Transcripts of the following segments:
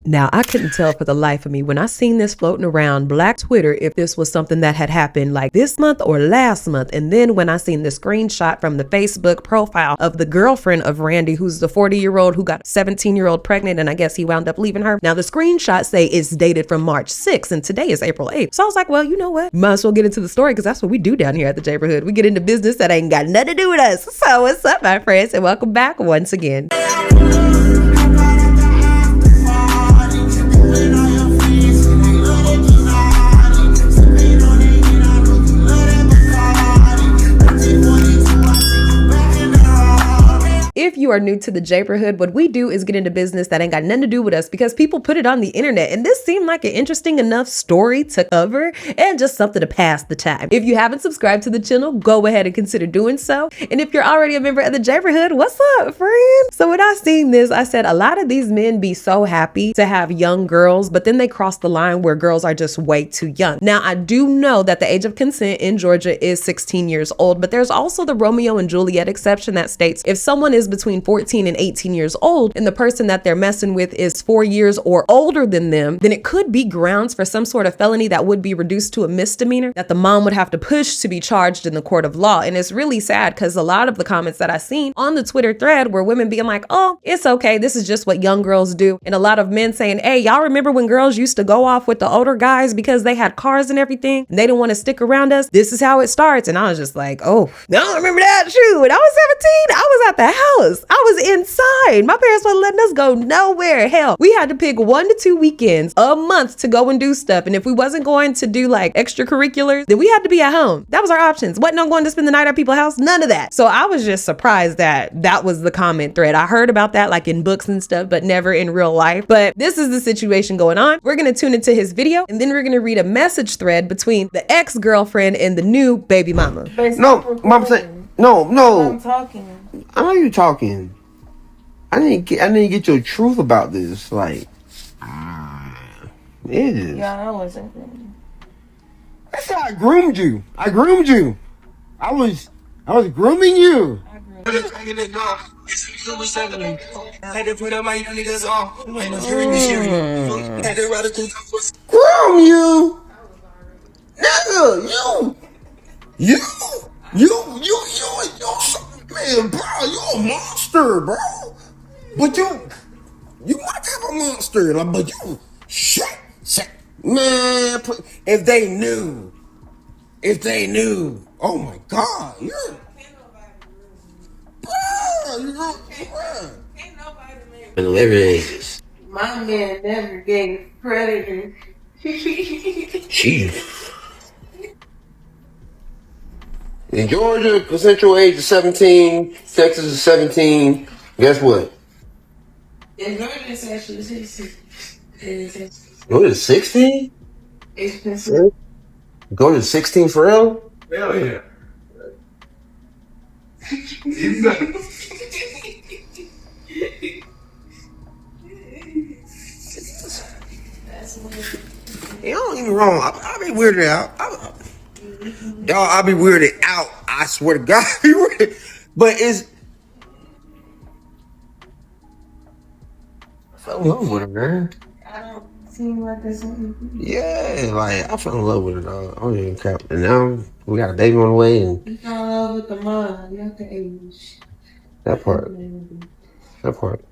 Now, I couldn't tell for the life of me when I seen this floating around Black Twitter if this was something that had happened like this month or last month. And then when I seen the screenshot from the Facebook profile of the girlfriend of Randy, who's the 40-year-old who got a 17-year-old pregnant, and I guess he wound up leaving her. Now, the screenshot say it's dated from March 6th, and today is April 8th. So I was like, well, you know what? Might as well get into the story, because that's what we do down here at the Neighborhood. We get into business that ain't got nothing to do with us. So what's up, my friends, and welcome back once again. If you are new to the Neighborhood, what we do is get into business that ain't got nothing to do with us because people put it on the internet, and this seemed like an interesting enough story to cover and just something to pass the time. If you haven't subscribed to the channel, go ahead and consider doing so. And if you're already a member of the Neighborhood, what's up, friend? So when I seen this, I said a lot of these men be so happy to have young girls, but then they cross the line where girls are just way too young. Now, I do know that the age of consent in Georgia is 16 years old, but there's also the Romeo and Juliet exception that states if someone is between 14 and 18 years old and the person that they're messing with is 4 years or older than them, then it could be grounds for some sort of felony that would be reduced to a misdemeanor that the mom would have to push to be charged in the court of law. And it's really sad because a lot of the comments that I seen on the Twitter thread were women being like, oh, it's okay, this is just what young girls do. And a lot of men saying, hey, y'all remember when girls used to go off with the older guys because they had cars and everything and they didn't want to stick around us? This is how it starts. And I was just like, oh, no, I remember that. Shoot, when I was 17, I was at the house. I was inside. My parents weren't letting us go nowhere. Hell, we had to pick 1 to 2 weekends a month to go and do stuff. And if we wasn't going to do like extracurriculars, then we had to be at home. That was our options. Wasn't no going to spend the night at people's house. None of that. So I was just surprised that that was the comment thread. I heard about that like in books and stuff, but never in real life. But this is the situation going on. We're going to tune into his video and then we're going to read a message thread between the ex-girlfriend and the new baby mama. No, mom said, no. I'm talking. I know you talking. I didn't get your truth about this. Like, it is. Yeah, I wasn't. That's how I groomed you. I was grooming you. I Groom you, nigga. You, man, bro. You a monster, bro. But you might have a monster, like, but you, shit, man. If they knew, oh my God, you're, bro. Hilarious. My man never gave Predator. Jeez. In Georgia, consensual age is 17. Texas is 17. Guess what? In Georgia, it's actually 16. Go to 16? It's considered. Go to 16 for real? Hell yeah. You don't get me wrong. I be weirded out. Dog, I be weirded out. I swear to God, I be weirded. But it's. I fell in love with her, man. I don't seem like there's something. Yeah, like I fell in love with her, dog. I don't even care. And now we got a baby on the way, and You fell in love with the mom, not the age. that part. That part.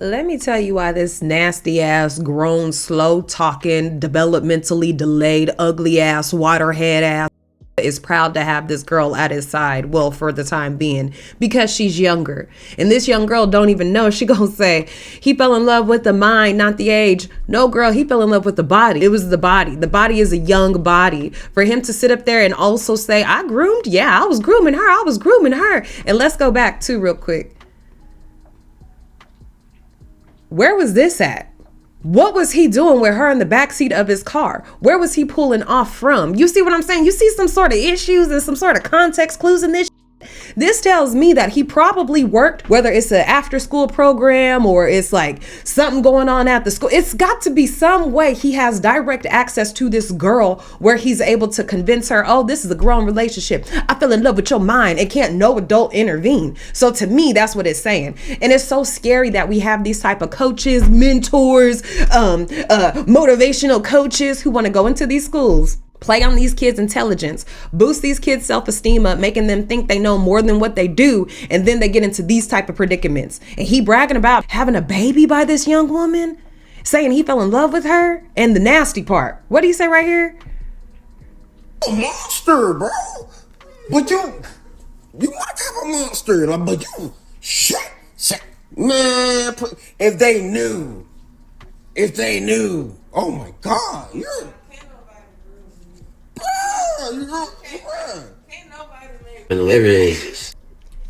Let me tell you why this nasty ass, grown, slow talking, developmentally delayed, ugly ass, waterhead ass is proud to have this girl at his side. Well, for the time being, because she's younger. And this young girl don't even know. She gonna say, he fell in love with the mind, not the age. No, girl, he fell in love with the body. It was the body. The body is a young body. For him to sit up there and also say, I groomed? Yeah, I was grooming her. And let's go back too real quick. Where was this at? What was he doing with her in the backseat of his car? Where was he pulling off from? You see what I'm saying? You see some sort of issues and some sort of context clues in this. This tells me that he probably worked, whether it's an after school program or it's like something going on at the school. It's got to be some way he has direct access to this girl where he's able to convince her, oh, this is a grown relationship. I fell in love with your mind and can't no adult intervene. So to me, that's what it's saying. And it's so scary that we have these type of coaches, mentors, motivational coaches who want to go into these schools, play on these kids' intelligence, boost these kids' self-esteem up, making them think they know more than what they do, and then they get into these type of predicaments. And he bragging about having a baby by this young woman, saying he fell in love with her, and the nasty part. What do you say right here? A monster, bro. But you might have a monster, like, but you shit, man. If they knew, oh my God, you're.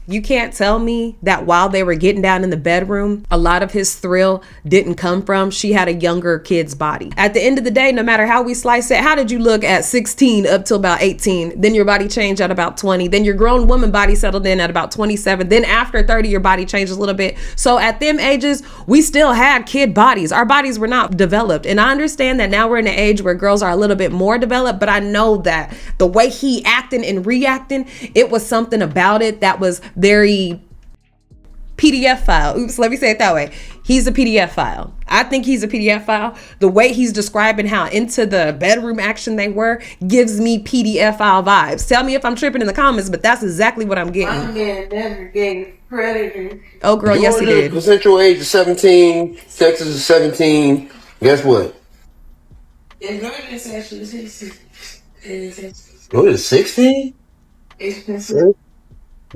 You can't tell me that while they were getting down in the bedroom, a lot of his thrill didn't come from she had a younger kid's body. At the end of the day, no matter how we slice it, how did you look at 16 up till about 18? Then your body changed at about 20. Then your grown woman body settled in at about 27. Then after 30, your body changed a little bit. So at them ages, we still had kid bodies. Our bodies were not developed. And I understand that now we're in an age where girls are a little bit more developed, but I know that the way he acting and reacting, it was something about it that was very PDF file. Oops, let me say it that way. He's a PDF file. I think he's a PDF file. The way he's describing how into the bedroom action they were gives me PDF file vibes. Tell me if I'm tripping in the comments, but that's exactly what I'm getting. My man never gave Predatory. Oh, girl, yes, he did. Consensual age is 17. Sex is 17. Guess what? It's not just actually 16. Go to 16? Expensive.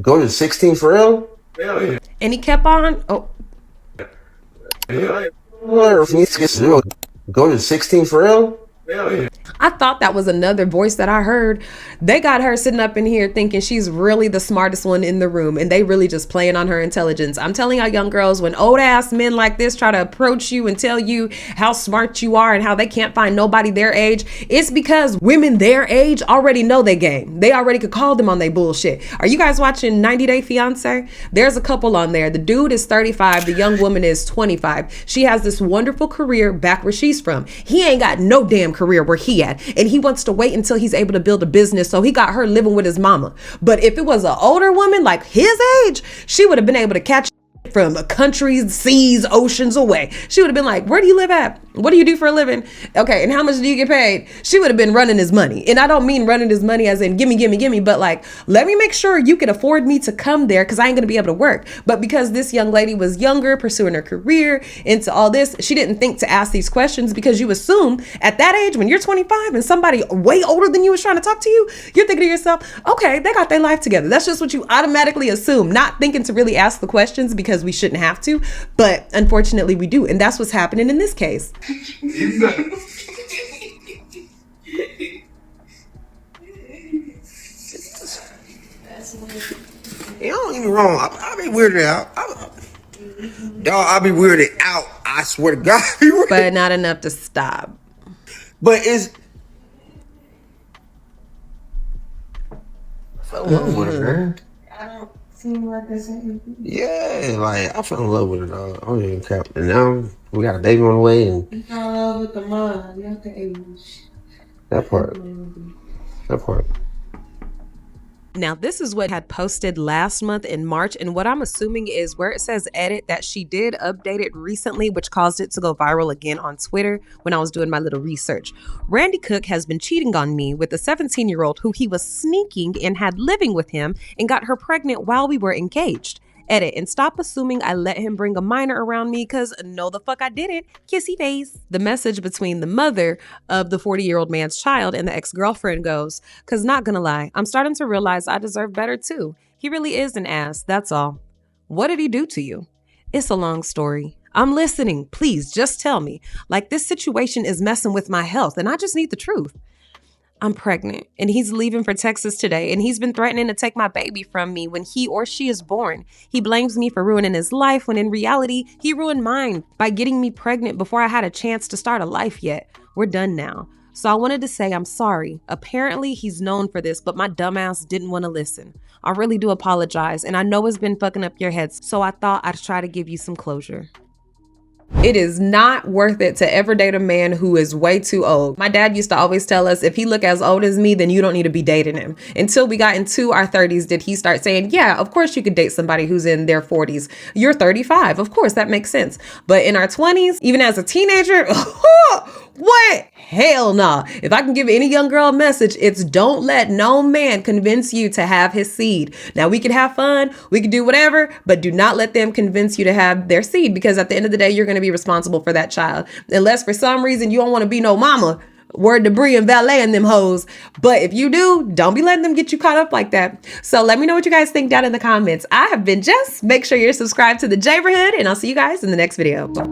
Go to 16 for real? And he kept on. Oh, Go to 16 for real? I thought that was another voice that I heard. They got her sitting up in here thinking she's really the smartest one in the room, and they really just playing on her intelligence. I'm telling y'all young girls, when old ass men like this try to approach you and tell you how smart you are and how they can't find nobody their age, it's because women their age already know their game. They already could call them on their bullshit. Are you guys watching 90 Day Fiance? There's a couple on there. The dude is 35. The young woman is 25. She has this wonderful career back where she's from. He ain't got no damn career where he at, and he wants to wait until he's able to build a business, so he got her living with his mama. But if it was an older woman like his age, she would have been able to catch from countries, seas, oceans away. She would have been like, where do you live at? What do you do for a living? Okay, and how much do you get paid? She would have been running his money. And I don't mean running his money as in gimme, but like, let me make sure you can afford me to come there because I ain't gonna be able to work. But because this young lady was younger, pursuing her career into all this, she didn't think to ask these questions, because you assume at that age, when you're 25 and somebody way older than you is trying to talk to you, you're thinking to yourself, okay, they got their life together. That's just what you automatically assume, not thinking to really ask the questions because we shouldn't have to. But unfortunately we do. And that's what's happening in this case. It don't get me wrong. I be weirded out. Dog, I be weirded out. I swear to God. But not enough to stop. But it's. I fell in love with her, man. I don't seem like that's anything. Yeah, like I fell in love with her, dog. I don't even care. And now we got a baby on the way, and You fell in love with the mind, not the age. that part. Now, this is what had posted last month in March, and what I'm assuming is where it says edit, that she did update it recently, which caused it to go viral again on Twitter when I was doing my little research. Randy Cook has been cheating on me with a 17-year-old who he was sneaking and had living with him and got her pregnant while we were engaged. Edit, and stop assuming I let him bring a minor around me, because no the fuck I didn't. Kissy face. The message between the mother of the 40-year-old man's child and the ex-girlfriend goes, because not gonna lie, I'm starting to realize I deserve better too. He really is an ass, that's all. What did he do to you? It's a long story. I'm listening. Please just tell me. Like, this situation is messing with my health and I just need the truth. I'm pregnant and he's leaving for Texas today, and he's been threatening to take my baby from me when he or she is born. He blames me for ruining his life when in reality, he ruined mine by getting me pregnant before I had a chance to start a life yet. We're done now. So I wanted to say I'm sorry. Apparently he's known for this, but my dumbass didn't want to listen. I really do apologize, and I know it's been fucking up your heads, so I thought I'd try to give you some closure. It is not worth it to ever date a man who is way too old. My dad used to always tell us, if he look as old as me, then you don't need to be dating him. Until we got into our 30s, did he start saying, yeah, of course you could date somebody who's in their 40s. You're 35. Of course, that makes sense. But in our 20s, even as a teenager, what? Hell nah. If I can give any young girl a message, it's don't let no man convince you to have his seed. Now we can have fun, we can do whatever, but do not let them convince you to have their seed, because at the end of the day, you're going to be responsible for that child. Unless for some reason you don't want to be no mama. Word to Bree and Valet and them hoes. But if you do, don't be letting them get you caught up like that. So let me know what you guys think down in the comments. I have been Jess. Make sure you're subscribed to the Jaberhood, and I'll see you guys in the next video. Bye.